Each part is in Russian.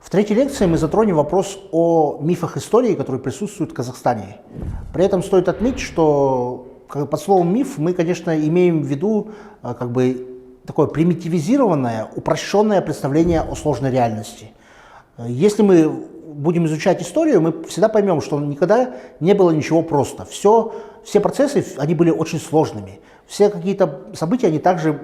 В третьей лекции мы затронем вопрос о мифах истории, которые присутствуют в Казахстане. При этом стоит отметить, что под словом «миф» мы, конечно, имеем в виду такое примитивизированное, упрощенное представление о сложной реальности. Если мы будем изучать историю, мы всегда поймем, что никогда не было ничего просто. Все процессы, они были очень сложными. Все какие-то события, они также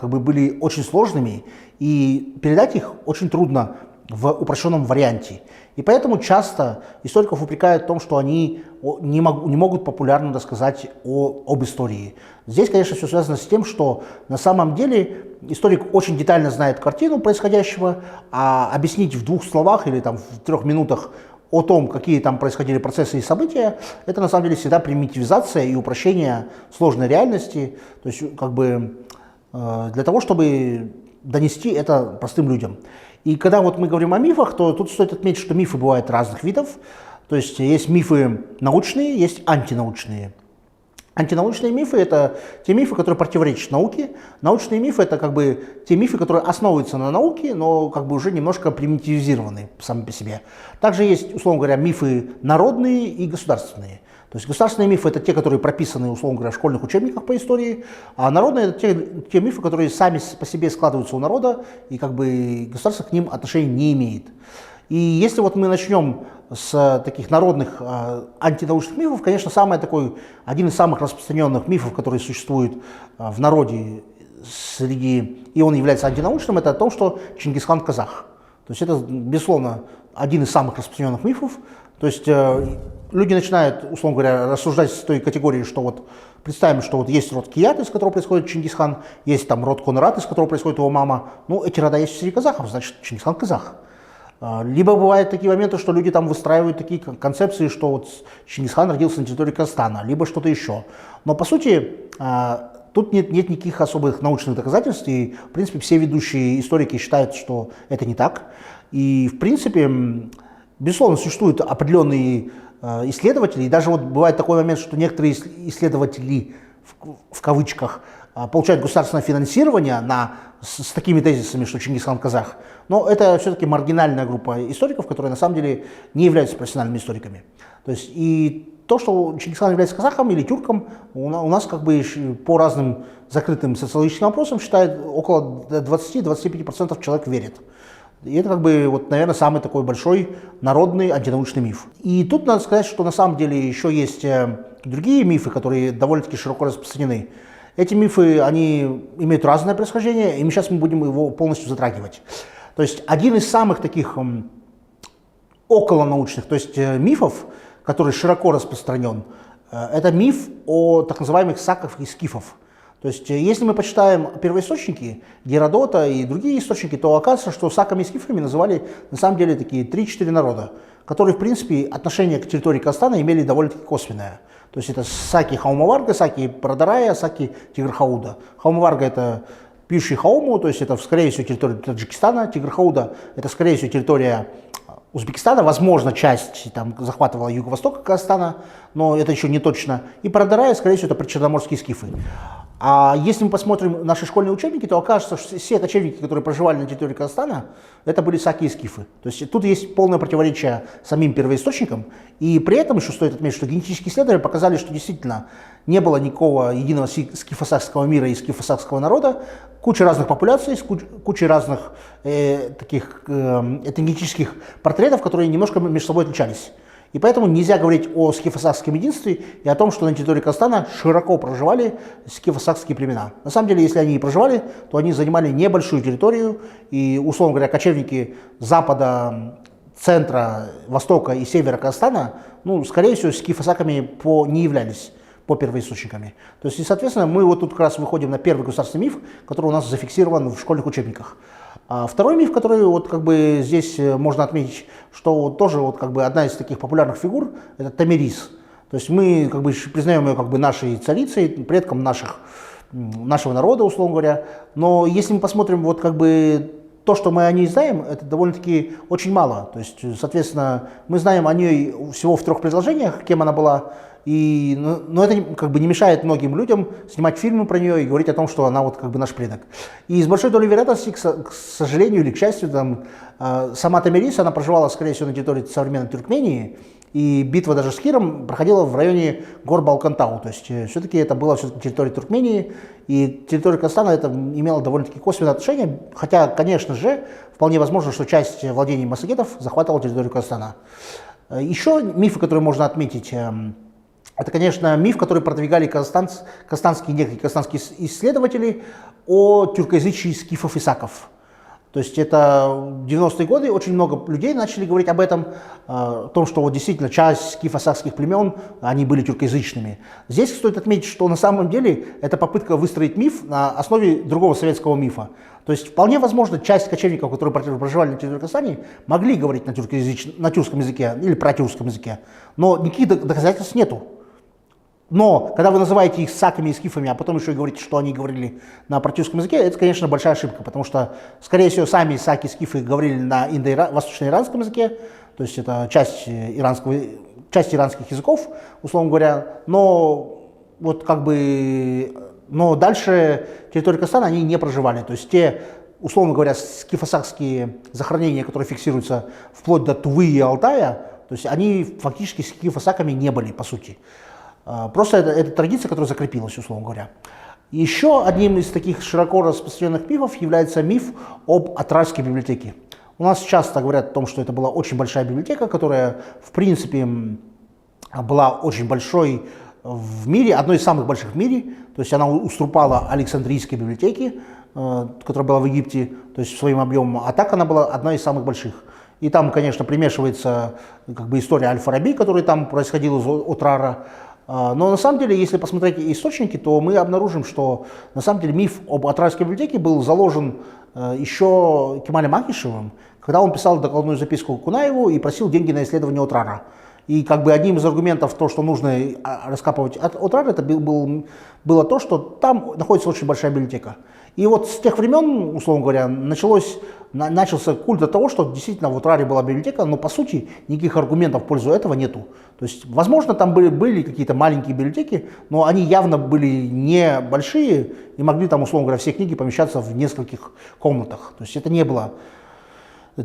были очень сложными, и передать их очень трудно в упрощенном варианте. И поэтому часто историков упрекают в том, что они не могут популярно рассказать об истории. Здесь, конечно, все связано с тем, что на самом деле историк очень детально знает картину происходящего, а объяснить в 2 словах или в 3 минутах о том, какие там происходили процессы и события, это на самом деле всегда примитивизация и упрощение сложной реальности, то есть для того, чтобы донести это простым людям. И когда мы говорим о мифах, то тут стоит отметить, что мифы бывают разных видов. То есть есть мифы научные, есть антинаучные. Антинаучные мифы – это те мифы, которые противоречат науке. Научные мифы – это те мифы, которые основываются на науке, но уже немножко примитивизированы сами по себе. Также есть, условно говоря, мифы народные и государственные. То есть государственные мифы – это те, которые прописаны, условно говоря, в школьных учебниках по истории, а народные – это те мифы, которые сами по себе складываются у народа, и государство к ним отношения не имеет. И если мы начнем с таких народных антинаучных мифов, конечно, один из самых распространенных мифов, который существует в народе, и он является антинаучным, это о том, что Чингисхан казах. То есть это, безусловно, один из самых распространенных мифов. То есть люди начинают, условно говоря, рассуждать с той категории, что представим, что есть род Кият, из которого происходит Чингисхан, есть род Конрад, из которого происходит его мама. Эти рода есть среди казахов, значит, Чингисхан казах. Либо бывают такие моменты, что люди выстраивают такие концепции, что Чингисхан родился на территории Казахстана, либо что-то еще. Но по сути тут нет никаких особых научных доказательств, и в принципе все ведущие историки считают, что это не так. И в принципе, безусловно, существуют определенные исследователи, и даже бывает такой момент, что некоторые исследователи, в кавычках, получают государственное финансирование с такими тезисами, что Чингисхан казах, но это все-таки маргинальная группа историков, которые на самом деле не являются профессиональными историками. То есть и то, что Чингисхан является казахом или тюрком, у нас по разным закрытым социологическим опросам считают около 20-25% человек верит. И это наверное, самый такой большой народный антинаучный миф. И тут надо сказать, что на самом деле еще есть другие мифы, которые довольно-таки широко распространены. Эти мифы, они имеют разное происхождение, и сейчас мы будем его полностью затрагивать. То есть один из самых таких околонаучных, то есть мифов, который широко распространен, это миф о так называемых саках и скифов. То есть если мы почитаем первоисточники Геродота и другие источники, то окажется, что саками и скифами называли на самом деле такие 3-4 народа, которые в принципе отношение к территории Казахстана имели довольно-таки косвенное. То есть это саки Хаумаварга, саки Прадарая, саки Тигрхауда. Хаумаварга — это пьющий Хауму, то есть это скорее всего территория Таджикистана, Тигрхауда — это скорее всего территория Узбекистана, возможно, часть захватывала юго-восток Казахстана, но это еще не точно. И Прадарая, скорее всего, это причерноморские скифы. А если мы посмотрим наши школьные учебники, то окажется, что все кочевники, которые проживали на территории Казахстана, это были саки и скифы. То есть тут есть полное противоречие самим первоисточникам. И при этом еще стоит отметить, что генетические исследования показали, что действительно не было никакого единого скифо-сакского мира и скифо-сакского народа. Куча разных популяций, куча разных этногенетических портретов, которые немножко между собой отличались. И поэтому нельзя говорить о скифо-сакском единстве и о том, что на территории Казахстана широко проживали скифо-сакские племена. На самом деле, если они и проживали, то они занимали небольшую территорию, и, условно говоря, кочевники запада, центра, востока и севера Казахстана, скорее всего, скифо-саками не являлись по первоисточниками. То есть, и, соответственно, мы тут как раз выходим на первый государственный миф, который у нас зафиксирован в школьных учебниках. А второй миф, который здесь можно отметить, что тоже одна из таких популярных фигур, это Томирис. То есть мы признаем ее нашей царицей, предком нашего народа, условно говоря. Но если мы посмотрим то, что мы о ней знаем, это довольно-таки очень мало. То есть, соответственно, мы знаем о ней всего в 3 предложениях, кем она была. Но это как бы не мешает многим людям снимать фильмы про нее и говорить о том, что она вот как бы наш предок. И с большой долей вероятности, к сожалению или к счастью, там, сама Томирис, она проживала, скорее всего, на территории современной Тюркмении, и битва даже с Киром проходила в районе гор Балкантау, то есть все-таки это была все-таки территория Туркмении, и территория Казахстана это имела довольно-таки косвенное отношение, хотя, конечно же, вполне возможно, что часть владений массагетов захватывала территорию Казахстана. Еще мифы, которые можно отметить, это, конечно, миф, который продвигали некоторые казахстанские исследователи о тюркоязычии скифов и саков. То есть это в 90-е годы очень много людей начали говорить об этом, о том, что вот действительно часть скифо-сакских племен, они были тюркоязычными. Здесь стоит отметить, что на самом деле это попытка выстроить миф на основе другого советского мифа. То есть вполне возможно, часть кочевников, которые проживали на территории Казахстана, могли говорить на тюркском языке или протюркском языке, но никаких доказательств нету. Но когда вы называете их саками и скифами, а потом еще и говорите, что они говорили на протюркском языке, это, конечно, большая ошибка, потому что, скорее всего, сами саки и скифы говорили на восточно-иранском языке, то есть это часть иранских языков, условно говоря, но вот как бы, но дальше территории Казахстана они не проживали, то есть те, условно говоря, скифосакские захоронения, которые фиксируются вплоть до Тувы и Алтая, то есть они фактически скифосаками не были, по сути. Просто это традиция, которая закрепилась, условно говоря. Еще одним из таких широко распространенных мифов является миф об Атрарской библиотеке. У нас часто говорят о том, что это была очень большая библиотека, которая, в принципе, была очень большой в мире, одной из самых больших в мире. То есть она уступала Александрийской библиотеке, которая была в Египте, то есть своим объемом, а так она была одна из самых больших. И там, конечно, примешивается как бы история Аль-Фараби, который там происходил из Отрара. Но на самом деле, если посмотреть источники, то мы обнаружим, что на самом деле миф об Атрарской библиотеке был заложен еще Кемалем Акишевым, когда он писал докладную записку Кунаеву и просил деньги на исследование Отрара. И как бы одним из аргументов, то, что нужно раскапывать Отрар, это было то, что там находится очень большая библиотека. И вот с тех времен, условно говоря, начался культ от того, что действительно в Отраре была библиотека, но по сути никаких аргументов в пользу этого нету. То есть, возможно, там были какие-то маленькие библиотеки, но они явно были не большие и могли там, условно говоря, все книги помещаться в нескольких комнатах. То есть это не было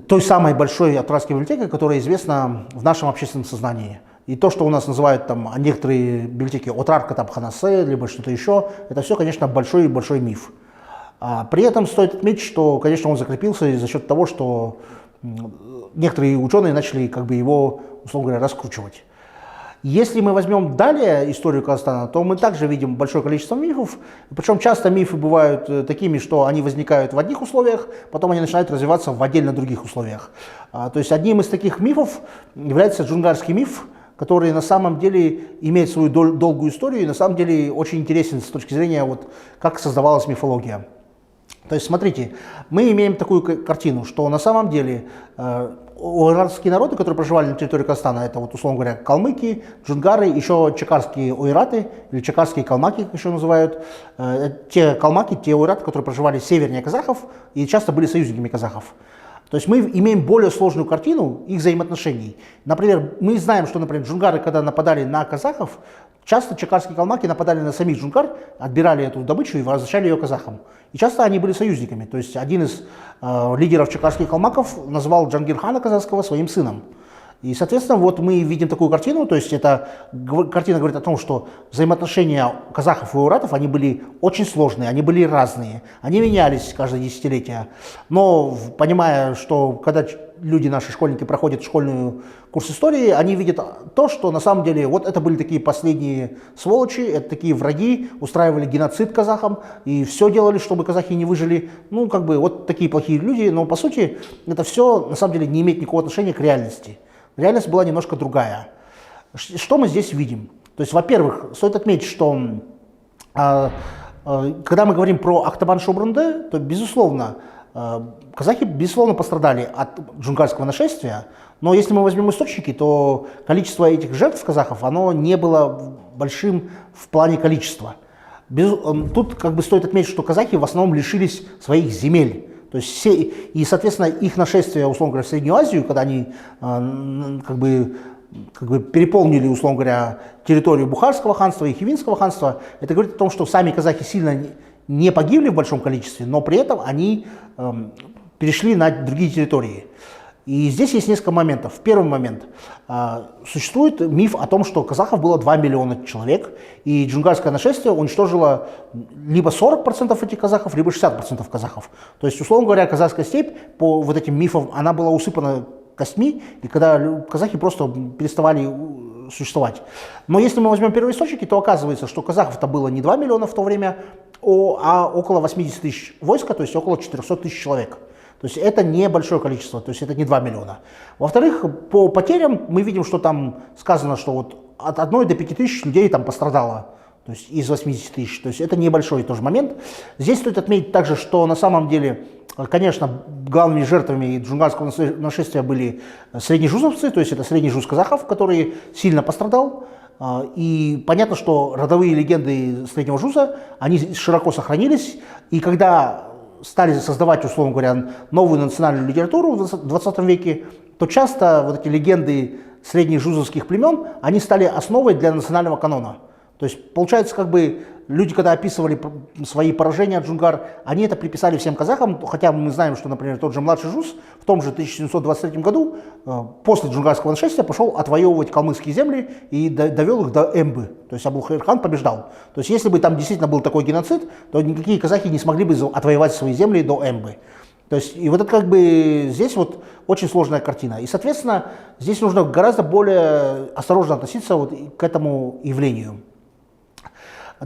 той самой большой Отрарской библиотекой, которая известна в нашем общественном сознании. И то, что у нас называют там некоторые библиотеки Отрар Катабханасе, либо что-то еще, это все, конечно, большой-большой миф. При этом стоит отметить, что, конечно, он закрепился за счет того, что некоторые ученые начали как бы его, условно говоря, раскручивать. Если мы возьмем далее историю Казахстана, то мы также видим большое количество мифов, причем часто мифы бывают такими, что они возникают в одних условиях, потом они начинают развиваться в отдельно других условиях. То есть одним из таких мифов является джунгарский миф, который на самом деле имеет свою долгую историю и на самом деле очень интересен с точки зрения, вот, как создавалась мифология. То есть, смотрите, мы имеем такую картину, что на самом деле ойратские народы, которые проживали на территории Казахстана, это, вот, условно говоря, калмыки, джунгары, еще чакарские ойраты, или чакарские калмаки, как еще называют, те калмаки, те ойраты, которые проживали севернее казахов и часто были союзниками казахов. То есть мы имеем более сложную картину их взаимоотношений. Например, мы знаем, что, например, джунгары, когда нападали на казахов, часто чакарские калмаки нападали на самих джунгар, отбирали эту добычу и возвращали ее казахам. И часто они были союзниками. То есть один из лидеров чакарских калмаков назвал Джангирхана казахского своим сыном. И, соответственно, вот мы видим такую картину, то есть эта картина говорит о том, что взаимоотношения казахов и ойратов, они были очень сложные, они были разные, они менялись каждое десятилетие. Но понимая, что когда люди, наши школьники, проходят школьный курс истории, они видят то, что на самом деле вот это были такие последние сволочи, это такие враги, устраивали геноцид казахам и все делали, чтобы казахи не выжили. Ну, как бы вот такие плохие люди, но по сути это все на самом деле не имеет никакого отношения к реальности. Реальность была немножко другая. Что мы здесь видим? То есть, во-первых, стоит отметить, что когда мы говорим про Актабан Шобранды, то, безусловно, казахи, безусловно, пострадали от джунгарского нашествия, но если мы возьмем источники, то количество этих жертв казахов, оно не было большим в плане количества. Тут как бы стоит отметить, что казахи в основном лишились своих земель. То есть и, соответственно, их нашествие, условно говоря, в Среднюю Азию, когда они как бы как бы переполнили, условно говоря, территорию Бухарского ханства и Хивинского ханства. Это говорит о том, что сами казахи сильно не погибли в большом количестве, но при этом они перешли на другие территории. И здесь есть несколько моментов. Первый момент. Существует миф о том, что казахов было 2 миллиона человек, и джунгарское нашествие уничтожило либо 40% этих казахов, либо 60% казахов. То есть, условно говоря, казахская степь по вот этим мифам, она была усыпана костьми, и когда казахи просто переставали существовать. Но если мы возьмем первоисточники, то оказывается, что казахов-то было не 2 миллиона в то время, а около 80 тысяч войска, то есть около 400 тысяч человек. То есть это небольшое количество, то есть это не 2 миллиона. Во-вторых, по потерям мы видим, что там сказано, что вот от 1 до 5 тысяч людей там пострадало, то есть из 80 тысяч. То есть это небольшой тоже момент. Здесь стоит отметить также, что на самом деле, конечно, главными жертвами джунгарского нашествия были среднежузовцы, то есть это средний жуз казахов, который сильно пострадал. И понятно, что родовые легенды среднего жуза, они широко сохранились, и когда стали создавать, условно говоря, новую национальную литературу в 20 веке, то часто вот эти легенды средних жузовских племен, они стали основой для национального канона. То есть, получается, как бы люди, когда описывали свои поражения от джунгар, они это приписали всем казахам, хотя мы знаем, что, например, тот же младший жуз в том же 1723 году после джунгарского нашествия пошел отвоевывать калмыцкие земли и довел их до Эмбы. То есть Абулхайр-хан побеждал. То есть если бы там действительно был такой геноцид, то никакие казахи не смогли бы отвоевать свои земли до Эмбы. То есть, и вот это как бы здесь вот очень сложная картина. И, соответственно, здесь нужно гораздо более осторожно относиться вот к этому явлению.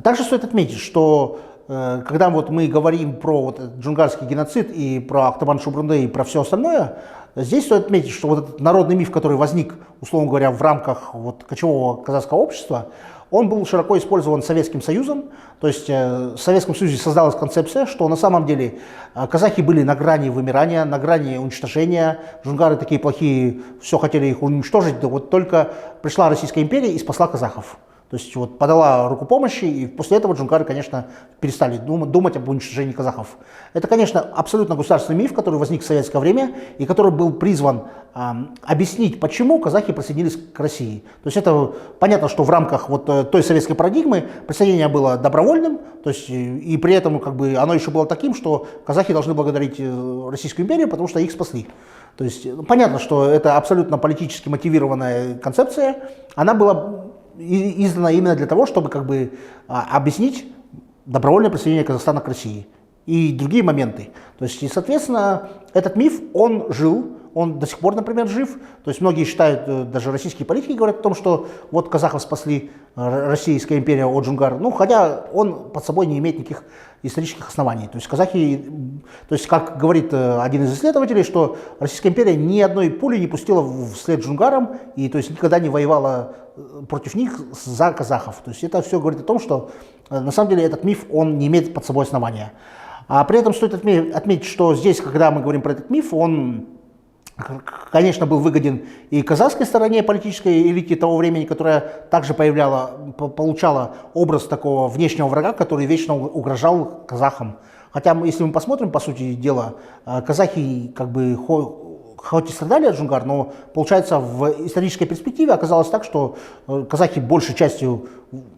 Также стоит отметить, что когда вот мы говорим про вот джунгарский геноцид и про Актабан-Шубрунде и про все остальное, здесь стоит отметить, что вот этот народный миф, который возник, условно говоря, в рамках вот кочевого казахского общества, он был широко использован Советским Союзом. То есть в Советском Союзе создалась концепция, что на самом деле казахи были на грани вымирания, на грани уничтожения. Джунгары такие плохие, все хотели их уничтожить, да вот только пришла Российская империя и спасла казахов. То есть вот подала руку помощи, и после этого джунгары, конечно, перестали думать об уничтожении казахов. Это, конечно, абсолютно государственный миф, который возник в советское время и который был призван объяснить, почему казахи присоединились к России. То есть это понятно, что в рамках вот той советской парадигмы присоединение было добровольным, то есть и при этом как бы оно еще было таким, что казахи должны благодарить Российскую империю, потому что их спасли. То есть понятно, что это абсолютно политически мотивированная концепция, она была издана именно для того, чтобы как бы объяснить добровольное присоединение Казахстана к России и другие моменты. То есть, и, соответственно, этот миф, он жил, он до сих пор, например, жив. То есть многие считают, даже российские политики говорят о том, что вот казахов спасли Российская империя от джунгар, ну, хотя он под собой не имеет никаких исторических оснований. То есть казахи, то есть как говорит один из исследователей, что Российская империя ни одной пули не пустила вслед джунгарам и то есть никогда не воевала против них за казахов. То есть это все говорит о том, что на самом деле этот миф, он не имеет под собой основания. А при этом стоит отметить, что здесь, когда мы говорим про этот миф, он, конечно, был выгоден и казахской стороне политической элите того времени, которая также получала образ такого внешнего врага, который вечно угрожал казахам. Хотя, если мы посмотрим, по сути дела, казахи как бы хоть и страдали от джунгар, но, получается, в исторической перспективе оказалось так, что казахи большей частью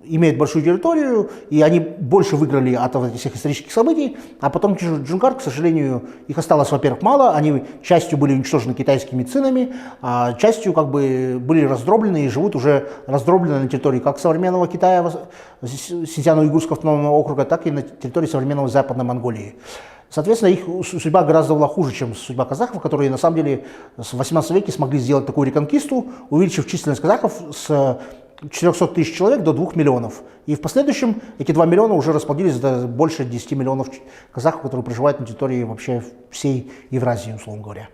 имеют большую территорию, и они больше выиграли от этих всех исторических событий, а потом джунгар, к сожалению, их осталось, во-первых, мало, они частью были уничтожены китайскими цинами, а частью как бы были раздроблены и живут уже раздроблены на территории как современного Китая, Синьцзяно-Уйгурского автономного округа, так и на территории современной Западной Монголии. Соответственно, их судьба гораздо была хуже, чем судьба казахов, которые на самом деле в 18 веке смогли сделать такую реконкисту, увеличив численность казахов с 400 тысяч человек до 2 миллионов. И в последующем эти 2 миллиона уже расплодились до больше 10 миллионов казахов, которые проживают на территории вообще всей Евразии, условно говоря.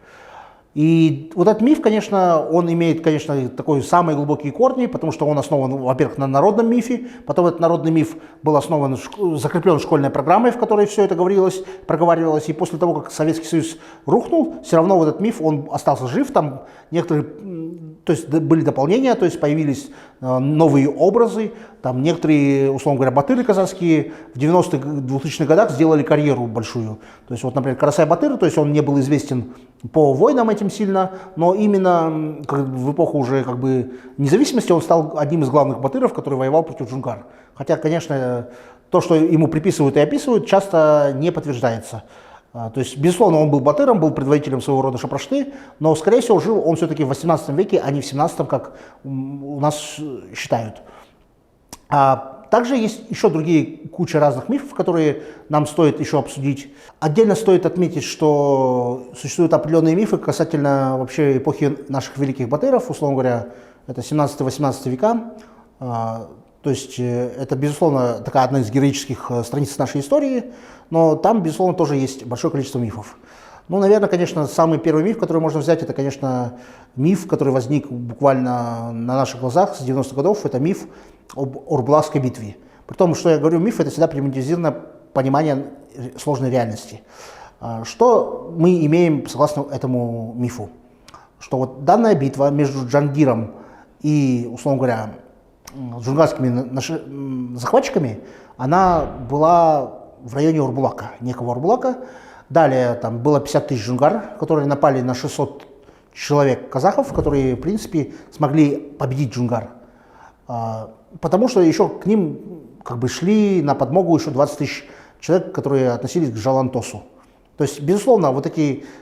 И вот этот миф, конечно, он имеет, конечно, такой самые глубокие корни, потому что он основан, во-первых, на народном мифе, потом этот народный миф был основан, закреплен школьной программой, в которой все это проговаривалось, и после того, как Советский Союз рухнул, все равно вот этот миф, он остался жив, там некоторые, то есть были дополнения, то есть появились новые образы, там некоторые, условно говоря, батыры казахские в 90-х, 2000-х годах сделали карьеру большую. То есть вот, например, Карасай Батыр, то есть он не был известен по войнам этим очень сильно, но именно в эпоху уже как бы независимости он стал одним из главных батыров, который воевал против джунгар. Хотя, конечно, то, что ему приписывают и описывают, часто не подтверждается. То есть, безусловно, он был батыром, был предводителем своего рода Шапрашты, но, скорее всего, жил он все-таки в 18 веке, а не в 17, как у нас считают. Также есть еще другие куча разных мифов, которые нам стоит еще обсудить. Отдельно стоит отметить, что существуют определенные мифы касательно вообще эпохи наших великих батыров, условно говоря, это 17-18 века. То есть это, безусловно, такая одна из героических страниц нашей истории, но там, безусловно, тоже есть большое количество мифов. Ну, наверное, конечно, самый первый миф, который можно взять, это, конечно, миф, который возник буквально на наших глазах с 90-х годов, это миф об Орбулакской битве. При том, что я говорю миф, это всегда примитивизированное понимание сложной реальности. Что мы имеем согласно этому мифу? Что вот данная битва между Джангиром и, условно говоря, джунгарскими захватчиками, она была в районе Орбулака, некого Орбулака. Далее там было 50 тысяч джунгар, которые напали на 600 человек казахов, которые, в принципе, смогли победить джунгар. Потому что еще к ним как бы шли на подмогу еще 20 тысяч человек, которые относились к Жалантосу. То есть, безусловно,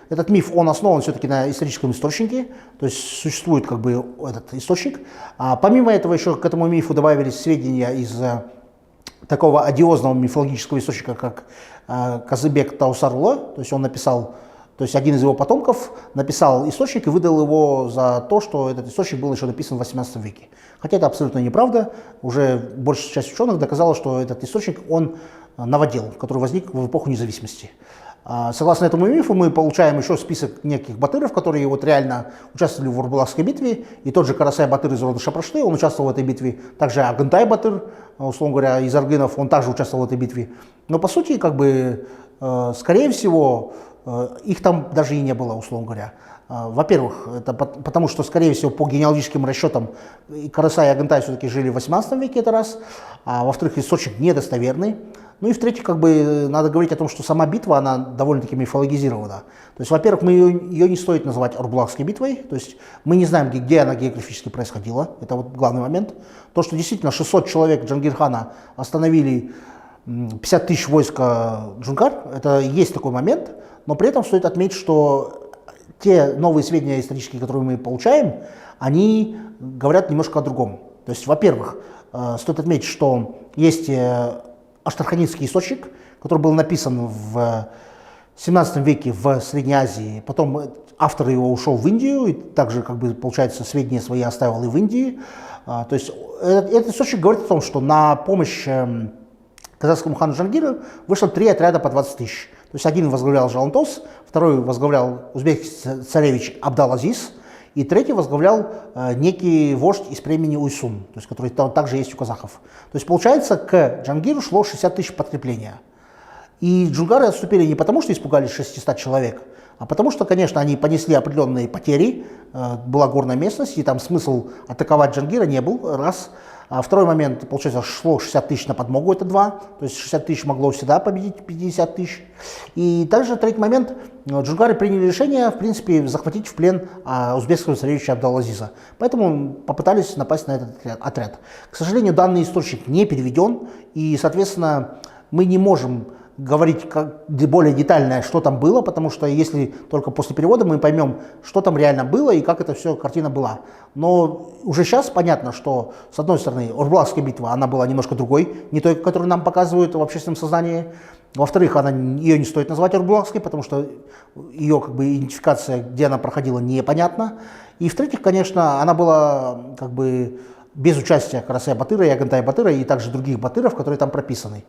этот миф, он основан все-таки на историческом источнике, то есть существует как бы этот источник. Помимо этого еще к этому мифу добавились сведения из такого одиозного мифологического источника, как Казыбек Таусарло, то есть он написал, то есть один из его потомков написал источник и выдал его за то, что этот источник был еще написан в 18 веке. Хотя это абсолютно неправда, уже большая часть ученых доказала, что этот источник он новодел, который возник в эпоху независимости. Согласно этому мифу мы получаем еще список неких батыров, которые вот реально участвовали в Орбулакской битве, и тот же Карасай Батыр из рода Шапрашты, он участвовал в этой битве, также Агынтай Батыр, условно говоря, из Аргынов, он также участвовал в этой битве. Но по сути, как бы, скорее всего, их там даже и не было, условно говоря. Во-первых, это потому что, скорее всего, по генеалогическим расчетам Карасай и Агынтай все-таки жили в 18 веке, это раз. А во-вторых, источник недостоверный. Ну и в-третьих, как бы надо говорить о том, что сама битва, она довольно-таки мифологизирована. То есть, во-первых, ее не стоит называть Орбулакской битвой, то есть мы не знаем, где она географически происходила, это вот главный момент. То, что действительно 600 человек Джангирхана остановили 50 тысяч войска джунгар, это есть такой момент, но при этом стоит отметить, что те новые сведения исторические, которые мы получаем, они говорят немножко о другом. То есть, во-первых, стоит отметить, что есть Аштарханинский источник, который был написан в 17 веке в Средней Азии, потом автор его ушел в Индию, и также, как бы, получается, сведения свои оставил и в Индии. То есть этот источник говорит о том, что на помощь казахскому хану Джангиру вышло 3 отряда по 20 тысяч. То есть один возглавлял Жалантос, второй возглавлял узбекский царевич Абдал-Азиз, и третий возглавлял некий вождь из племени Уйсун, то есть, который также есть у казахов. То есть, получается, к Джангиру шло 60 тысяч подкрепления. И джунгары отступили не потому, что испугались 600 человек, а потому что, конечно, они понесли определенные потери, была горная местность, и там смысл атаковать Джангира не был, раз. А второй момент, получается, шло 60 тысяч на подмогу, это 2, то есть 60 тысяч могло всегда победить 50 тысяч. И также третий момент, джунгары приняли решение, в принципе, захватить в плен узбекского царевича Абдал-Азиза. Поэтому попытались напасть на этот отряд. К сожалению, данный источник не переведен, и, соответственно, мы не можем говорить более детально, что там было, потому что если только после перевода мы поймем, что там реально было и как эта вся картина была. Но уже сейчас понятно, что, с одной стороны, Орбулакская битва, она была немножко другой, не той, которую нам показывают в общественном сознании. Во-вторых, ее не стоит назвать Орбулакской, потому что ее как бы идентификация, где она проходила, непонятна. И в-третьих, конечно, она была как бы без участия Карасая Батыра и Агынтай Батыра и также других батыров, которые там прописаны.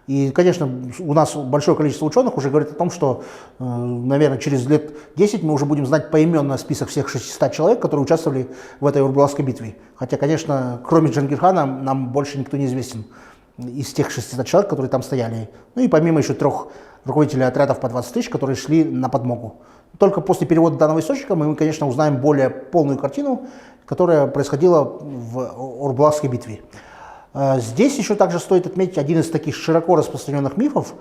И, конечно, у нас большое количество ученых уже говорит о том, что, наверное, через лет 10 мы уже будем знать поименно список всех 600 человек, которые участвовали в этой Орбулакской битве. Хотя, конечно, кроме Джангирхана нам больше никто не известен из тех 600 человек, которые там стояли. Ну и помимо еще 3 руководителей отрядов по 20 тысяч, которые шли на подмогу. Только после перевода данного источника мы, конечно, узнаем более полную картину, которая происходила в Орбулакской битве. Здесь еще также стоит отметить один из таких широко распространенных мифов,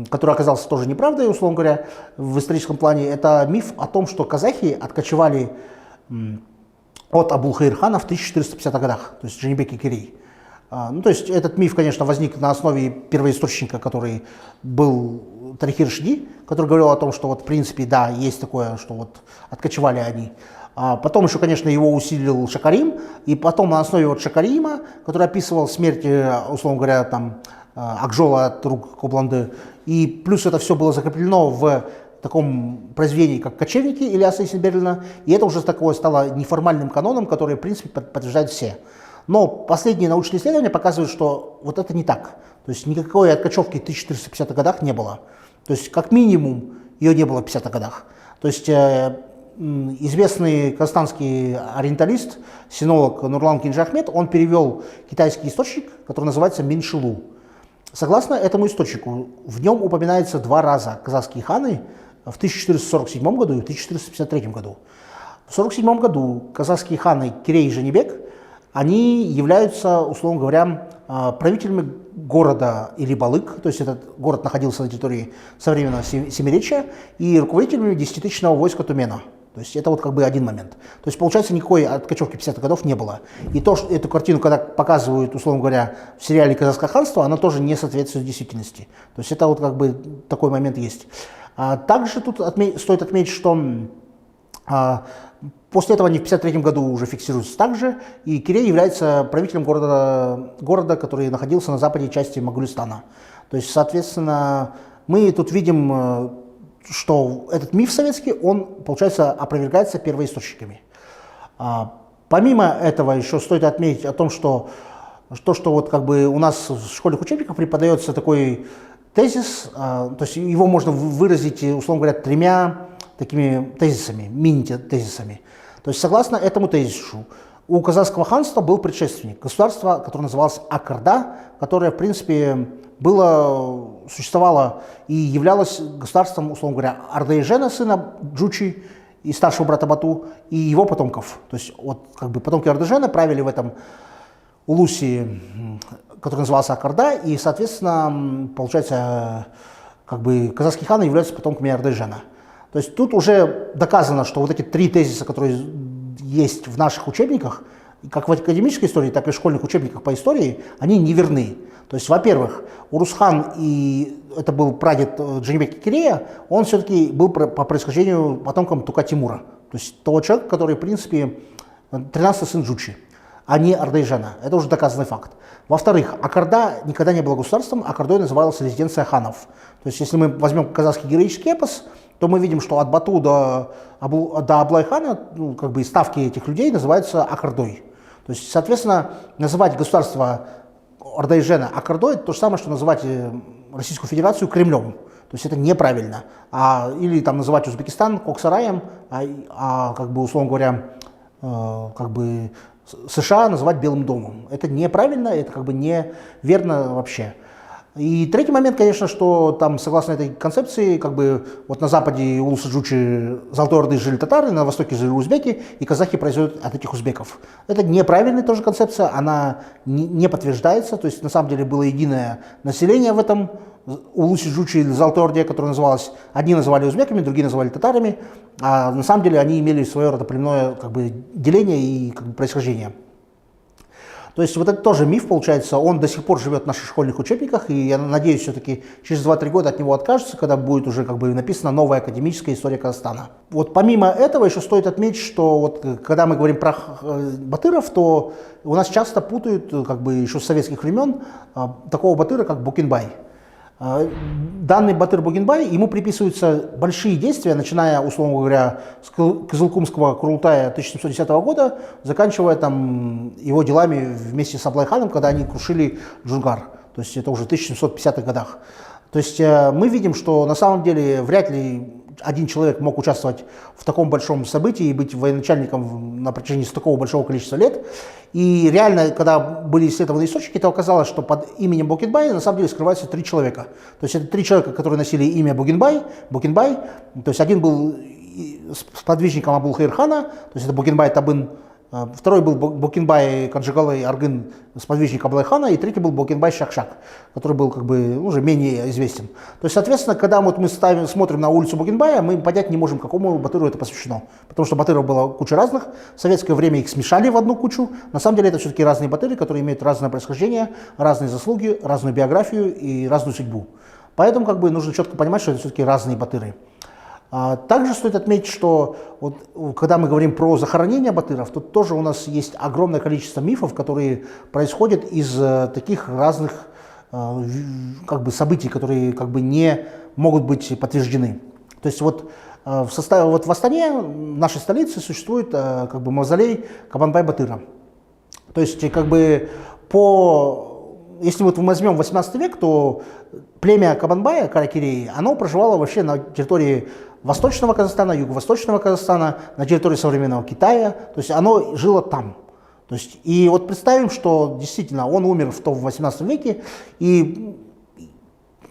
который оказался тоже неправдой, условно говоря, в историческом плане, это миф о том, что казахи откочевали от Абулхаир-хана в 1450-х годах, то есть Джанибек и Керей. Ну, то есть этот миф, конечно, возник на основе первоисточника, который был Тарих Рашиди, который говорил о том, что вот в принципе, да, есть такое, что вот откочевали они. Потом еще, конечно, его усилил Шакарим, и потом на основе вот Шакарима, который описывал смерть, условно говоря, там, Акжола от рук Кобланды, и плюс это все было закреплено в таком произведении, как «Кочевники» Ильяса Исенберлина, и это уже такое стало неформальным каноном, который, в принципе, подтверждают все. Но последние научные исследования показывают, что вот это не так. То есть никакой откачевки в 1450-х годах не было. То есть как минимум ее не было в 50-х годах. То есть известный казахстанский ориенталист, синолог Нурлан Кинджи Ахмед, он перевел китайский источник, который называется «Миншилу». Согласно этому источнику, в нем упоминается 2 раза казахские ханы в 1447 году и в 1453 году. В 1447 году казахские ханы Керей и Жанибек, они являются, условно говоря, правителями города Илибалык, то есть этот город находился на территории современного Семиречья, и руководителями 10-тысячного войска Тумена. То есть это вот как бы один момент. То есть получается никакой откачевки 50-х годов не было. И то, что эту картину, когда показывают, условно говоря, в сериале «Казахское ханство», она тоже не соответствует действительности. То есть это вот как бы такой момент есть. Также тут стоит отметить, что после этого они в 1953 году уже фиксируются также, и Керей является правителем города, который находился на западной части Моголистана. То есть, соответственно, мы тут видим, что этот миф советский, он, получается, опровергается первоисточниками. Помимо этого, еще стоит отметить о том, что вот как бы у нас в школьных учебниках преподается такой тезис, то есть его можно выразить, условно говоря, 3 такими тезисами, мини-тезисами. То есть, согласно этому тезису, у казахского ханства был предшественник, государство, которое называлось Акарда, которое, в принципе, существовало и являлось государством, условно говоря, Ардайжена, сына Джучи и старшего брата Бату, и его потомков. То есть, вот, как бы потомки Ардайжена правили в этом улусе, который назывался Акарда, и, соответственно, получается, как бы казахские ханы являются потомками Ардайжена. То есть тут уже доказано, что вот эти 3 тезиса, которые есть в наших учебниках, как в академической истории, так и в школьных учебниках по истории, они неверны. То есть, во-первых, Урус-хан, и это был прадед Джанибека Керея, он все-таки был по происхождению потомком Тука-Тимура. То есть того человека, который, в принципе, 13-й сын Джучи, а не Ардайжена. Это уже доказанный факт. Во-вторых, Акарда никогда не была государством, Акардой называлась резиденция ханов. То есть если мы возьмем казахский героический эпос, то мы видим, что от Бату до Аблай-хана, ну, как бы ставки этих людей называются Акардой. То есть, соответственно, называть государство Ардайжена Акардой — это то же самое, что называть Российскую Федерацию Кремлем. То есть это неправильно. Или там называть Узбекистан Коксараем, как бы, условно говоря, как бы США называть Белым домом. Это неправильно, это как бы неверно вообще. И третий момент, конечно, что там, согласно этой концепции, как бы вот на западе улуса Джучи Золотой Орды жили татары, на востоке жили узбеки, и казахи произойдут от этих узбеков. Это неправильная тоже концепция, она не подтверждается, то есть на самом деле было единое население в этом улусе Джучи или Золотой Орде, которое называлось, одни называли узбеками, другие называли татарами, а на самом деле они имели свое родоплеменное как бы деление и как бы происхождение. То есть вот это тоже миф, получается, он до сих пор живет в наших школьных учебниках, и я надеюсь, все-таки через 2-3 года от него откажутся, когда будет уже как бы написана новая академическая история Казахстана. Вот помимо этого еще стоит отметить, что вот когда мы говорим про батыров, то у нас часто путают, как бы еще с советских времен, такого батыра, как Букенбай. Данный Батыр Бугенбай, ему приписываются большие действия, начиная, условно говоря, с Кызылкумского Курултая 1710 года, заканчивая там его делами вместе с Аблайханом, когда они крушили Джунгар. То есть это уже в 1750-х годах. То есть мы видим, что на самом деле вряд ли один человек мог участвовать в таком большом событии и быть военачальником на протяжении такого большого количества лет. И реально, когда были исследованы источники, то оказалось, что под именем Букенбай на самом деле скрываются 3 человека. То есть это 3 человека, которые носили имя Бугенбай. То есть один был сподвижником Абулхаир-хана, то есть это Бугенбай Табын Второй был Бокенбай Канджикалы Аргын, сподвижник Аблайхана, и третий был Бокенбай Шакшак, который был как бы уже менее известен. То есть, соответственно, когда вот мы смотрим на улицу Бокенбая, мы понять не можем, какому батыру это посвящено. Потому что батыров было куча разных, в советское время их смешали в одну кучу. На самом деле это все-таки разные батыры, которые имеют разное происхождение, разные заслуги, разную биографию и разную судьбу. Поэтому как бы нужно четко понимать, что это все-таки разные батыры. Также стоит отметить, что вот, когда мы говорим про захоронение батыров, тут тоже у нас есть огромное количество мифов, которые происходят из таких разных как бы, событий, которые как бы, не могут быть подтверждены. То есть вот в Астане, в нашей столице, существует как бы, мавзолей Кабанбай-Батыра. То есть как бы если вот мы возьмем 18 век, то племя Кабанбая, Каракиреи, оно проживало вообще на территории Восточного Казахстана, Юго-Восточного Казахстана, на территории современного Китая, то есть оно жило там. То есть, и вот представим, что действительно он умер в 18 веке, и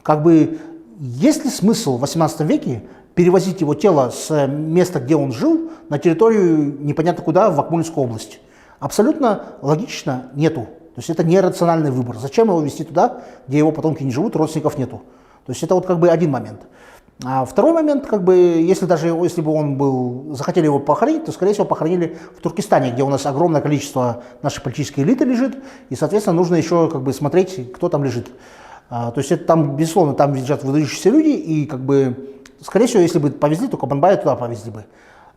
как бы есть ли смысл в 18 веке перевозить его тело с места, где он жил, на территорию непонятно куда, в Акмолинскую область? Абсолютно логично нету. То есть это нерациональный выбор. Зачем его везти туда, где его потомки не живут, родственников нету? То есть это вот как бы один момент. А второй момент, как бы, если бы он захотели его похоронить, то, скорее всего, похоронили в Туркестане, где у нас огромное количество нашей политической элиты лежит, и, соответственно, нужно еще как бы смотреть, кто там лежит. То есть это там, безусловно, там лежат выдающиеся люди, и, как бы, скорее всего, если бы повезли, то Кабанбая туда повезли бы.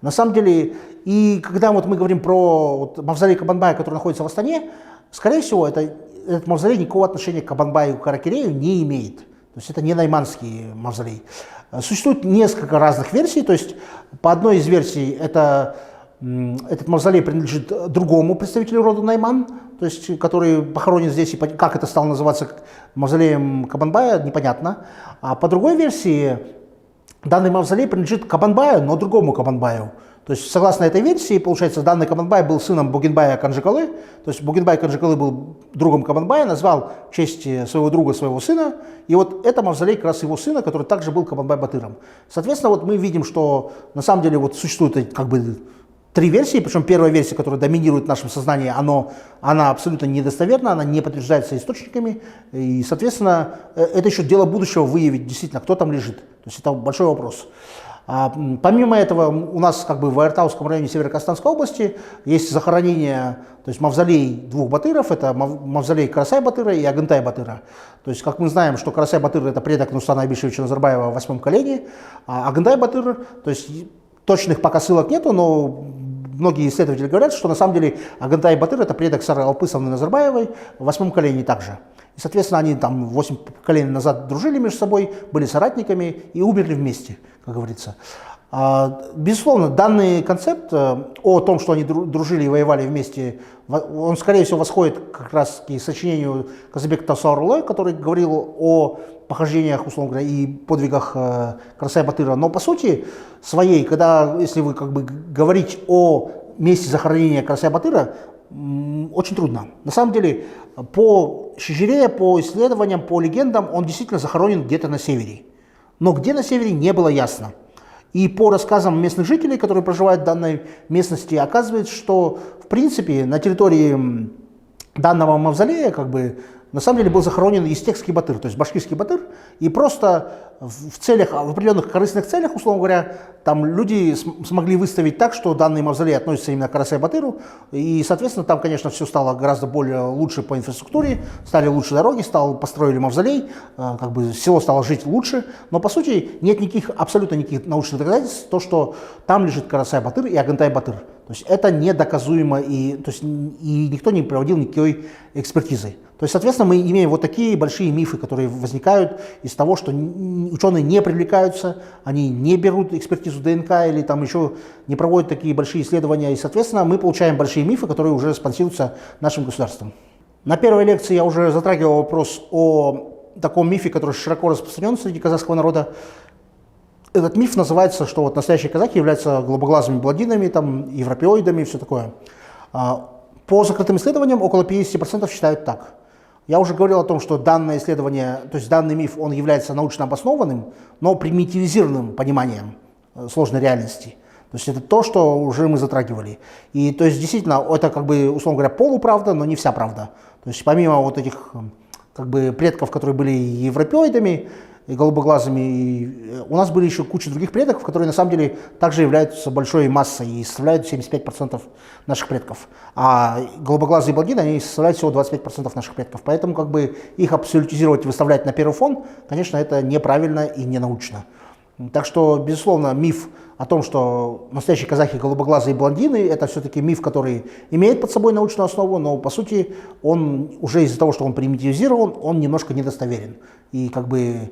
На самом деле, и когда вот мы говорим про вот мавзолей Кабанбая, который находится в Астане, скорее всего, этот мавзолей никакого отношения к Кабанбаю и Каракирею не имеет. То есть это не найманский мавзолей. Существует несколько разных версий, то есть по одной из версий этот мавзолей принадлежит другому представителю рода Найман, то есть который похоронен здесь, и как это стало называться мавзолеем Кабанбая, непонятно. А по другой версии данный мавзолей принадлежит Кабанбаю, но другому Кабанбаю. То есть, согласно этой версии, получается, данный Кабанбай был сыном Бокенбая Канджикалы, то есть Бокенбай Канджикалы был другом Кабанбая, назвал в честь своего друга своего сына, и вот это мавзолей как раз его сына, который также был Кабанбай-Батыром. Соответственно, вот мы видим, что на самом деле вот существует как бы три версии, причем первая версия, которая доминирует в нашем сознании, она абсолютно недостоверна, она не подтверждается источниками, и, соответственно, это еще дело будущего выявить действительно, кто там лежит. То есть это большой вопрос. Помимо этого, у нас как бы в Аиртауском районе Северо-Казахстанской области есть захоронение, то есть мавзолей двух батыров, это мавзолей Карасай-Батыра и Агынтай-Батыра. То есть, как мы знаем, что Карасай-Батыр это предок Нурсултана Айбишевича Назарбаева в 8-м колене, а Агынтай-Батыр, то есть точных пока ссылок нету, но многие исследователи говорят, что на самом деле Агынтай-Батыр это предок Сары Алпысовны Назарбаевой в 8-м колене также. И, соответственно, они там 8 поколений назад дружили между собой, были соратниками и умерли вместе, как говорится. Безусловно, данный концепт о том, что они дружили и воевали вместе, он, скорее всего, восходит как раз к сочинению Казабека Тасаурлы, который говорил о похождениях, условно говоря, и подвигах Карасай-Батыра. Но по сути своей, если вы как бы говорить о месте захоронения Карасай-Батыра, очень трудно. На самом деле, по Шижире, по исследованиям, по легендам, он действительно захоронен где-то на севере. Но где на севере, не было ясно. И по рассказам местных жителей, которые проживают в данной местности, оказывается, что, в принципе, на территории данного мавзолея, как бы, на самом деле был захоронен естекский батыр, то есть башкирский батыр, и просто в определенных корыстных целях, условно говоря, там люди смогли выставить так, что данный мавзолей относится именно к Карасай-Батыру, и, соответственно, там, конечно, все стало гораздо лучше по инфраструктуре, стали лучше дороги, построили мавзолей, как бы село стало жить лучше, но, по сути, нет абсолютно никаких научных доказательств, то, что там лежит Карасай-Батыр и Агынтай-Батыр. То есть это недоказуемо, и никто не проводил никакой экспертизы. То есть, соответственно, мы имеем вот такие большие мифы, которые возникают из того, что ученые не привлекаются, они не берут экспертизу ДНК или там еще не проводят такие большие исследования. И, соответственно, мы получаем большие мифы, которые уже спонсируются нашим государством. На первой лекции я уже затрагивал вопрос о таком мифе, который широко распространен среди казахского народа. Этот миф называется, что вот настоящие казахи являются голубоглазыми блондинами, там, европеоидами и все такое. По закрытым исследованиям около 50% считают так. Я уже говорил о том, что данное исследование, то есть данный миф, он является научно обоснованным, но примитивизированным пониманием сложной реальности. То есть это то, что уже мы затрагивали. И то есть действительно это как бы, условно говоря, полуправда, но не вся правда. То есть помимо вот этих как бы предков, которые были европеоидами и голубоглазыми, у нас были еще куча других предков, которые на самом деле также являются большой массой и составляют 75% наших предков. А голубоглазые блондины, они составляют всего 25% наших предков. Поэтому как бы их абсолютизировать, выставлять на первый фон, конечно, это неправильно и не научно. Так что, безусловно, миф о том, что настоящие казахи голубоглазые блондины, это все-таки миф, который имеет под собой научную основу, но по сути он уже из-за того, что он примитивизирован, он немножко недостоверен. И как бы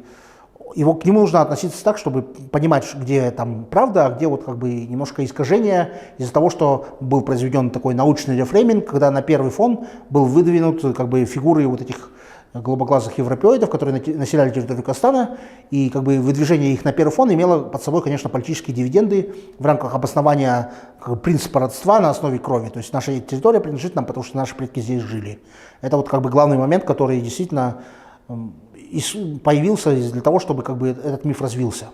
к нему нужно относиться так, чтобы понимать, где там правда, а где вот как бы немножко искажение из-за того, что был произведен такой научный рефрейминг, когда на первый фон был выдвинут как бы фигуры вот этих голубоглазых европеоидов, которые населяли территорию Казахстана, и как бы выдвижение их на первый фон имело под собой, конечно, политические дивиденды в рамках обоснования как бы принципа родства на основе крови. То есть наша территория принадлежит нам, потому что наши предки здесь жили. Это вот как бы главный момент, который действительно появился для того, чтобы как бы этот миф развился.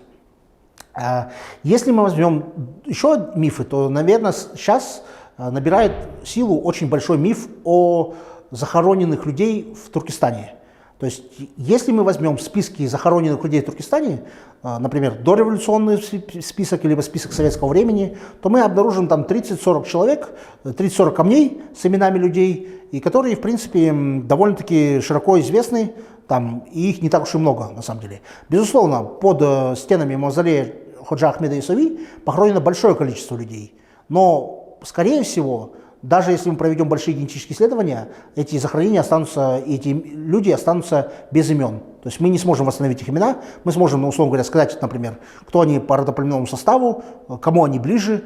Если мы возьмем еще мифы, то, наверное, сейчас набирает силу очень большой миф о захороненных людей в Туркестане. То есть, если мы возьмем списки захороненных людей в Туркестане, например, дореволюционный список, либо список советского времени, то мы обнаружим там 30-40 человек, 30-40 камней с именами людей, и которые, в принципе, довольно-таки широко известны, там, и их не так уж и много, на самом деле. Безусловно, под стенами мавзолея Ходжа Ахмеда Исави похоронено большое количество людей, но, скорее всего, даже если мы проведем большие генетические исследования, эти захоронения останутся, эти люди останутся без имен. То есть мы не сможем восстановить их имена, мы сможем, ну, условно говоря, сказать, например, кто они по родоплеменному составу, кому они ближе,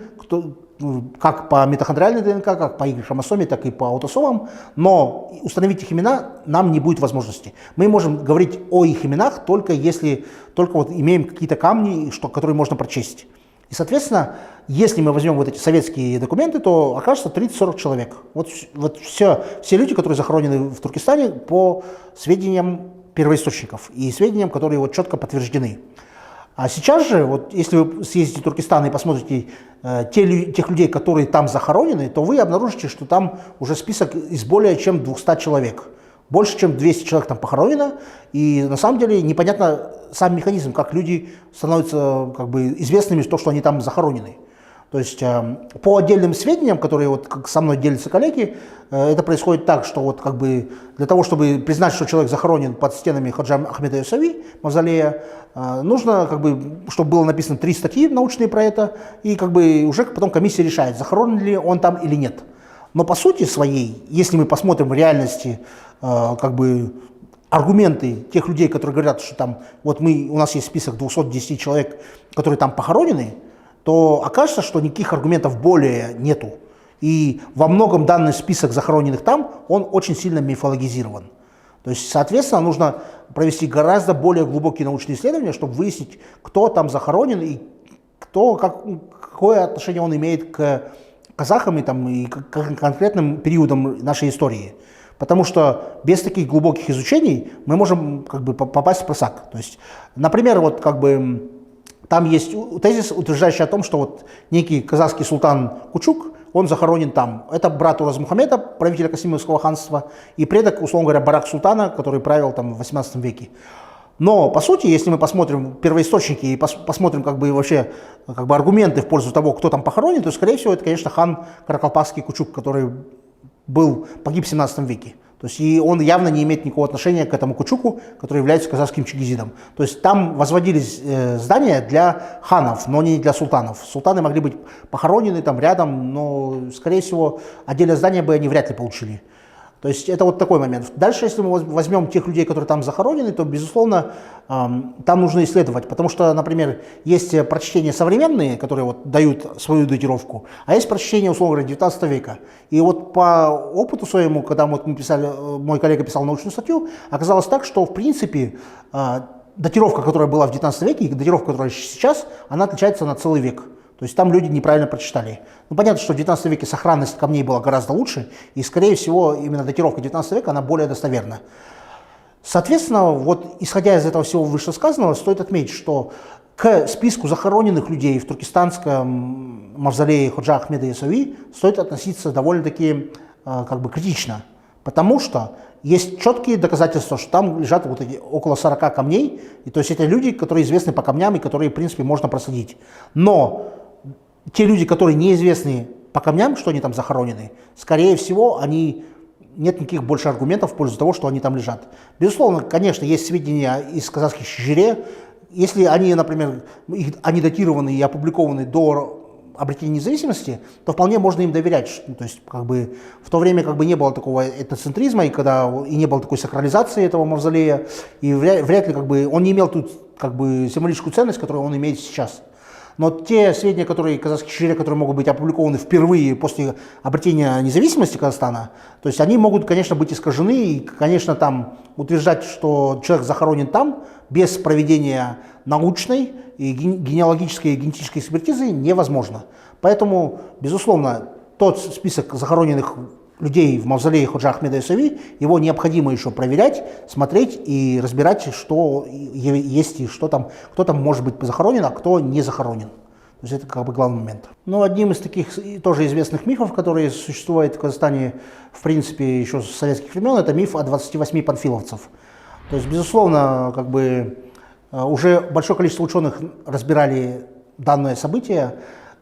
как по митохондриальной ДНК, как по Y-хромосоме, так и по аутосомам, но установить их имена нам не будет возможности. Мы можем говорить о их именах только если вот имеем какие-то камни, которые можно прочесть. И, соответственно, если мы возьмем вот эти советские документы, то окажется 30-40 человек. Вот все люди, которые захоронены в Туркестане по сведениям первоисточников и сведениям, которые вот четко подтверждены. А сейчас же, вот если вы съездите в Туркестан и посмотрите тех людей, которые там захоронены, то вы обнаружите, что там уже список из более чем 200 человек. Больше, чем 200 человек там похоронено, и на самом деле непонятно сам механизм, как люди становятся как бы известными, то, что они там захоронены. То есть по отдельным сведениям, которые вот как со мной делятся коллеги, это происходит так, что вот как бы для того, чтобы признать, что человек захоронен под стенами Ходжа Ахмеда Исави, мавзолея, нужно, как бы, чтобы было написано 3 статьи научные про это, и как бы уже потом комиссия решает, захоронен ли он там или нет. Но по сути своей, если мы посмотрим в реальности как бы аргументы тех людей, которые говорят, что там вот у нас есть список 210 человек, которые там похоронены, то окажется, что никаких аргументов более нету. И во многом данный список захороненных там, он очень сильно мифологизирован. То есть, соответственно, нужно провести гораздо более глубокие научные исследования, чтобы выяснить, кто там захоронен и какое отношение он имеет к казахам и к конкретным периодам нашей истории. Потому что без таких глубоких изучений мы можем как бы попасть в просак. То есть, например, вот как бы там есть тезис, утверждающий о том, что вот некий казахский султан Кучук, он захоронен там. Это брат Ураз Мухаммеда, правителя Касимовского ханства, и предок, условно говоря, Барак Султана, который правил там в 18 веке. Но, по сути, если мы посмотрим первоисточники и посмотрим как бы вообще как бы аргументы в пользу того, кто там похоронен, то, скорее всего, это, конечно, хан Каракалпакский Кучук, который погиб в 17 веке. То есть и он явно не имеет никакого отношения к этому Кучуку, который является казахским чингизидом. То есть там возводились здания для ханов, но не для султанов. Султаны могли быть похоронены там рядом, но, скорее всего, отдельное здание бы они вряд ли получили. То есть это вот такой момент. Дальше, если мы возьмем тех людей, которые там захоронены, то, безусловно, там нужно исследовать. Потому что, например, есть прочтения современные, которые вот дают свою датировку, а есть прочтения, условно говоря, 19 века. И вот по опыту своему, когда вот мой коллега писал научную статью, оказалось так, что, в принципе, датировка, которая была в 19 веке, и датировка, которая сейчас, она отличается на целый век. То есть там люди неправильно прочитали. Ну, понятно, что в 19 веке сохранность камней была гораздо лучше, и, скорее всего, именно датировка 19 века, она более достоверна. Соответственно, вот исходя из этого всего вышесказанного, стоит отметить, что к списку захороненных людей в туркестанском мавзолее Ходжа Ахмеда Ясави стоит относиться довольно-таки как бы критично, потому что есть четкие доказательства, что там лежат вот эти около 40 камней, и то есть это люди, которые известны по камням и которые, в принципе, можно проследить. Но те люди, которые неизвестны по камням, что они там захоронены, скорее всего, нет никаких больше аргументов в пользу того, что они там лежат. Безусловно, конечно, есть сведения из казахских шижире, если они, например, они датированы и опубликованы до обретения независимости, то вполне можно им доверять. То есть, как бы, в то время как бы не было такого этноцентризма, и не было такой сакрализации этого мавзолея, и вряд ли как бы, он не имел тут как бы символическую ценность, которую он имеет сейчас. Но те сведения, которые казахские шижире, которые могут быть опубликованы впервые после обретения независимости Казахстана, то есть они могут, конечно, быть искажены, и, конечно, там утверждать, что человек захоронен там, без проведения научной и генеалогической и генетической экспертизы невозможно. Поэтому, безусловно, тот список захороненных людей в мавзолее Ходжа Ахмеда Ясави, его необходимо еще проверять, смотреть и разбирать, что есть и что там, кто там может быть захоронен, а кто не захоронен. То есть это как бы главный момент. Но одним из таких тоже известных мифов, которые существуют в Казахстане, в принципе, еще с советских времен, это миф о 28 панфиловцев. То есть, безусловно, как бы уже большое количество ученых разбирали данное событие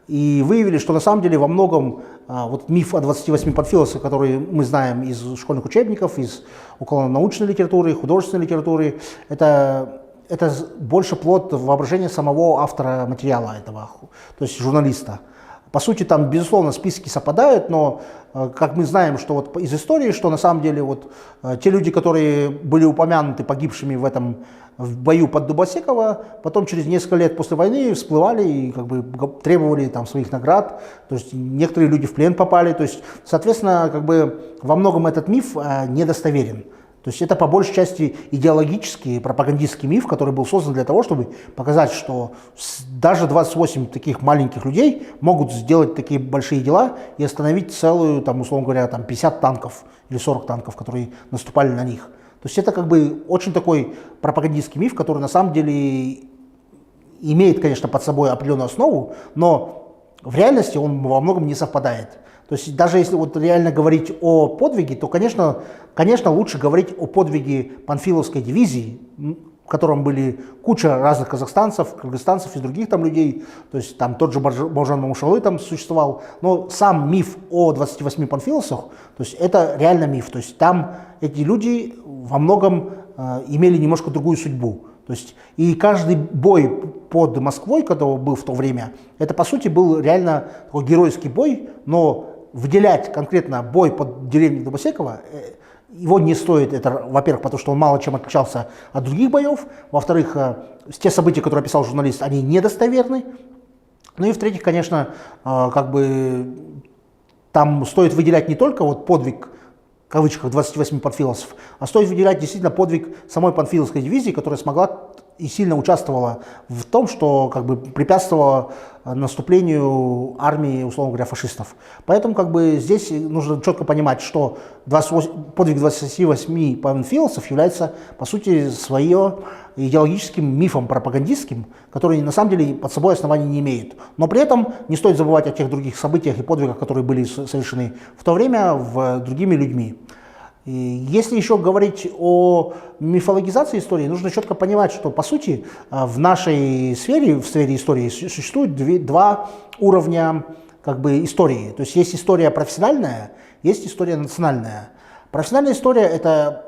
и выявили, что на самом деле во многом вот миф о 28 панфиловцах, который мы знаем из школьных учебников, из околонаучной литературы, художественной литературы, это больше плод воображения самого автора материала этого, то есть журналиста. По сути, там, безусловно, списки совпадают, но, как мы знаем, что вот из истории, что на самом деле вот те люди, которые были упомянуты погибшими в бою под Дубосеково, потом через несколько лет после войны всплывали и как бы требовали там своих наград, то есть некоторые люди в плен попали, то есть, соответственно, как бы во многом этот миф недостоверен. То есть это по большей части идеологический, пропагандистский миф, который был создан для того, чтобы показать, что даже 28 таких маленьких людей могут сделать такие большие дела и остановить целую, там, условно говоря, там, 50 танков или 40 танков, которые наступали на них. То есть это как бы очень такой пропагандистский миф, который на самом деле имеет, конечно, под собой определенную основу, но в реальности он во многом не совпадает. То есть даже если вот реально говорить о подвиге, то, конечно, лучше говорить о подвиге Панфиловской дивизии, в котором были куча разных казахстанцев, кыргызстанцев и других там людей. То есть там тот же Бауыржан Момышұлы там существовал. Но сам миф о 28 панфиловцах, то есть это реально миф. То есть там эти люди во многом имели немножко другую судьбу. То есть и каждый бой под Москвой, когда был в то время, это по сути был реально такой геройский бой, но выделять конкретно бой под деревней Дубосеково, его не стоит, это, во-первых, потому что он мало чем отличался от других боев, во-вторых, те события, которые описал журналист, они недостоверны, ну и в-третьих, конечно, как бы там стоит выделять не только вот подвиг, в кавычках, 28 панфиловцев, а стоит выделять действительно подвиг самой Панфиловской дивизии, которая смогла и сильно участвовала в том, что как бы препятствовало наступлению армии, условно говоря, фашистов. Поэтому как бы здесь нужно четко понимать, что подвиг 28 панфиловцев является, по сути, своим идеологическим мифом пропагандистским, который на самом деле под собой оснований не имеет. Но при этом не стоит забывать о тех других событиях и подвигах, которые были совершены в то время другими людьми. И если еще говорить о мифологизации истории, нужно четко понимать, что по сути в нашей сфере, в сфере истории, существует два уровня как бы истории. То есть есть история профессиональная, есть история национальная. Профессиональная история — это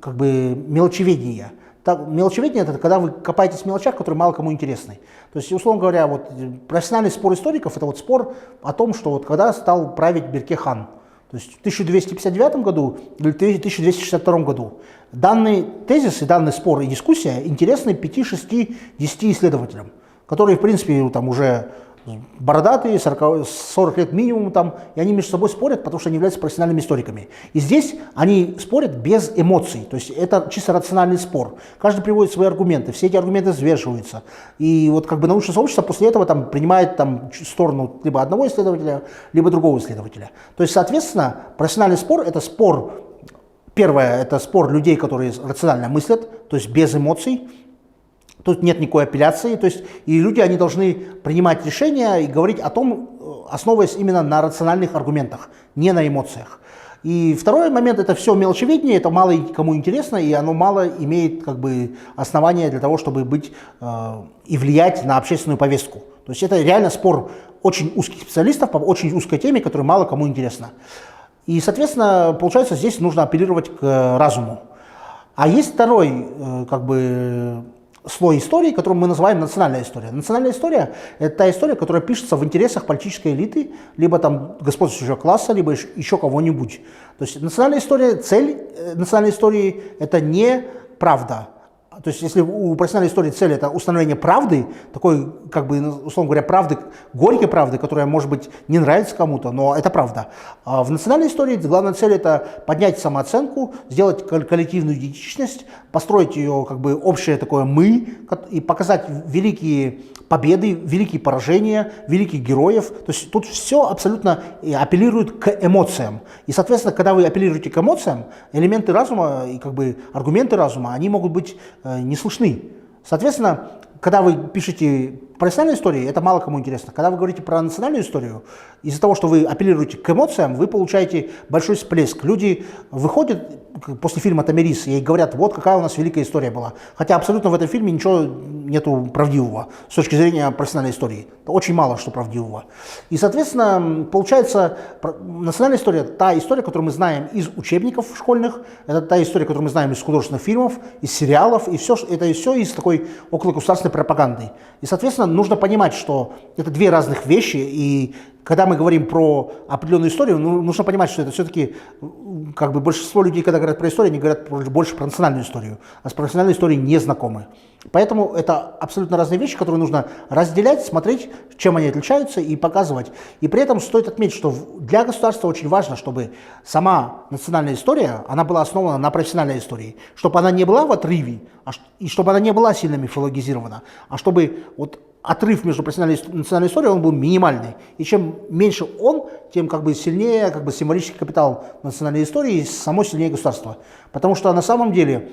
как бы мелочеведение. Мелочеведение — это когда вы копаетесь в мелочах, которые мало кому интересны. То есть, условно говоря, вот, профессиональный спор историков — это вот спор о том, что вот когда стал править Берке хан. То есть в 1259 году или 1262 году. Данный тезис и данный спор и дискуссия интересны 5, 6, 10 исследователям, которые, в принципе, там уже бородатые, 40 лет минимум, там, и они между собой спорят, потому что они являются профессиональными историками. И здесь они спорят без эмоций, то есть это чисто рациональный спор. Каждый приводит свои аргументы, все эти аргументы взвешиваются. И вот как бы научное сообщество после этого там принимает там сторону либо одного исследователя, либо другого исследователя. То есть, соответственно, профессиональный спор — это спор, первое, это спор людей, которые рационально мыслят, то есть без эмоций. Тут нет никакой апелляции, то есть и люди, они должны принимать решения и говорить о том, основываясь именно на рациональных аргументах, не на эмоциях. И второй момент, это все мелочеведение, это мало кому интересно, и оно мало имеет как бы основания для того, чтобы быть и влиять на общественную повестку. То есть это реально спор очень узких специалистов по очень узкой теме, которая мало кому интересна. И, соответственно, получается, здесь нужно апеллировать к разуму. А есть второй как бы слой истории, который мы называем национальная история. Национальная история – это та история, которая пишется в интересах политической элиты, либо там господствующего класса, либо еще кого-нибудь. То есть национальная история, цель национальной истории – это не правда. То есть если у профессиональной истории цель – это установление правды, такой, как бы, условно говоря, правды, горькой правды, которая, может быть, не нравится кому-то, но это правда. А в национальной истории главная цель – это поднять самооценку, сделать коллективную идентичность, построить ее, как бы, общее такое «мы» и показать великие победы, великие поражения, великих героев. То есть тут все абсолютно апеллирует к эмоциям. И, соответственно, когда вы апеллируете к эмоциям, элементы разума и, как бы, аргументы разума, они могут быть не слышны. Соответственно, когда вы пишете профессиональную историю, это мало кому интересно. Когда вы говорите про национальную историю, из-за того, что вы апеллируете к эмоциям, вы получаете большой всплеск. Люди выходят после фильма «Томирис» и говорят, вот какая у нас великая история была. Хотя абсолютно в этом фильме ничего нету правдивого с точки зрения профессиональной истории. Очень мало что правдивого. И, соответственно, получается, национальная история – та история, которую мы знаем из учебников школьных, это та история, которую мы знаем из художественных фильмов, из сериалов, и все, это все из такой окологосударственной пропаганды. И, соответственно, нужно понимать, что это две разных вещи, и когда мы говорим про определенную историю, нужно понимать, что это все-таки, как бы, большинство людей, когда говорят про историю, они говорят больше про национальную историю, а с профессиональной историей не знакомы. Поэтому это абсолютно разные вещи, которые нужно разделять, смотреть, чем они отличаются, и показывать. И при этом стоит отметить, что для государства очень важно, чтобы сама национальная история, она была основана на профессиональной истории, чтобы она не была в отрыве, и чтобы она не была сильно мифологизирована, а чтобы вот отрыв между профессиональной и национальной историей, он был минимальный. И чем меньше он, тем, как бы, сильнее, как бы, символический капитал национальной истории и само сильнее государство. Потому что на самом деле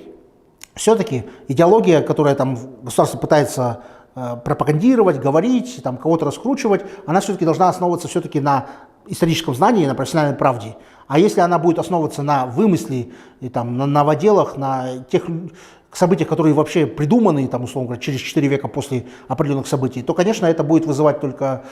все-таки идеология, которая там государство пытается пропагандировать, говорить, там, кого-то раскручивать, она все-таки должна основываться все-таки на историческом знании, на профессиональной правде. А если она будет основываться на вымысле, и, там, на новоделах, на тех событиях, которые вообще придуманы, там, условно говоря, через 4 века после определенных событий, то, конечно, это будет вызывать только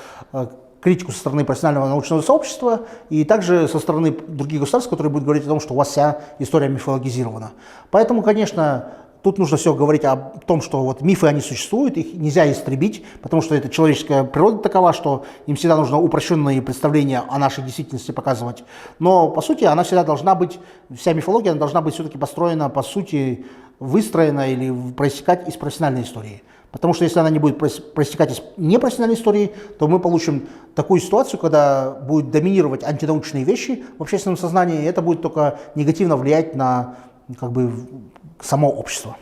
критику со стороны профессионального научного сообщества и также со стороны других государств, которые будут говорить о том, что у вас вся история мифологизирована. Поэтому, конечно, тут нужно все говорить о том, что вот мифы, они существуют, их нельзя истребить, потому что это человеческая природа такова, что им всегда нужно упрощенные представления о нашей действительности показывать. Но, по сути, она всегда должна быть, вся мифология, она должна быть все-таки построена, по сути, выстроена или проистекать из профессиональной истории. Потому что если она не будет проистекать из непрофессиональной истории, то мы получим такую ситуацию, когда будут доминировать антинаучные вещи в общественном сознании, и это будет только негативно влиять на, как бы, само общество.